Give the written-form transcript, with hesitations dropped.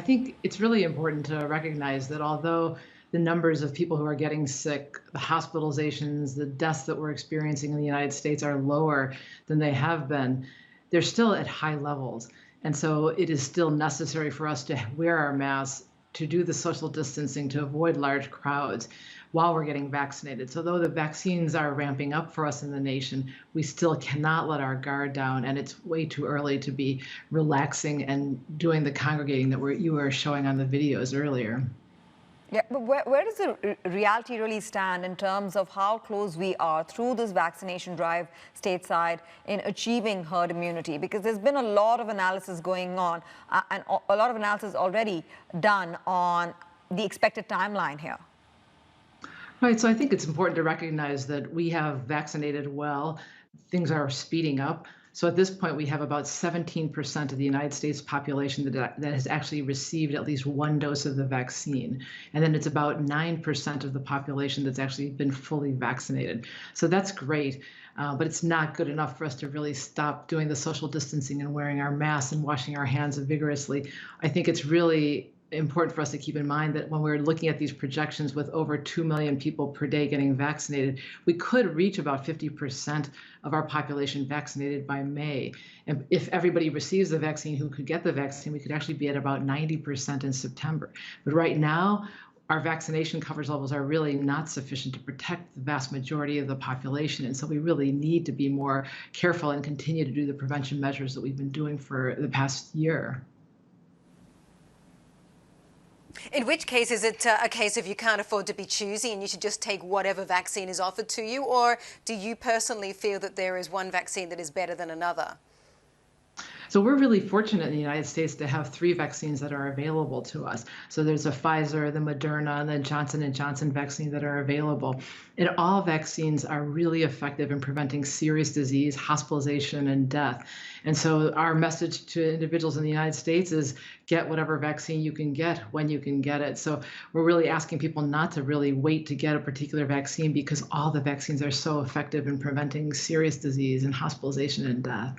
think it's really important to recognize that although the numbers of people who are getting sick, the hospitalizations, the deaths that we're experiencing in the United States are lower than they have been, they're still at high levels. And so it is still necessary for us to wear our masks, to do the social distancing, to avoid large crowds while we're getting vaccinated. So though the vaccines are ramping up for us in the nation, we still cannot let our guard down, and it's way too early to be relaxing and doing the congregating that you were showing on the videos earlier. Yeah, but where does the reality really stand in terms of how close we are through this vaccination drive stateside in achieving herd immunity? Because there's been a lot of analysis going on and a lot of analysis already done on the expected timeline here. Right, so I think it's important to recognize that we have vaccinated well. Things are speeding up. So at this point, we have about 17% of the United States population that has actually received at least one dose of the vaccine. And then it's about 9% of the population that's actually been fully vaccinated. So that's great, but it's not good enough for us to really stop doing the social distancing and wearing our masks and washing our hands vigorously. I think it's really important for us to keep in mind that when we're looking at these projections with over 2 million people per day getting vaccinated, we could reach about 50% of our population vaccinated by May. And if everybody receives the vaccine who could get the vaccine, we could actually be at about 90% in September. But right now, our vaccination coverage levels are really not sufficient to protect the vast majority of the population. And so we really need to be more careful and continue to do the prevention measures that we've been doing for the past year. In which case, is it a case of you can't afford to be choosy and you should just take whatever vaccine is offered to you? Or do you personally feel that there is one vaccine that is better than another? So we're really fortunate in the United States to have 3 vaccines that are available to us. So there's a Pfizer, the Moderna, and the Johnson & Johnson vaccine that are available. And all vaccines are really effective in preventing serious disease, hospitalization, and death. And so our message to individuals in the United States is get whatever vaccine you can get when you can get it. So we're really asking people not to really wait to get a particular vaccine because all the vaccines are so effective in preventing serious disease and hospitalization and death.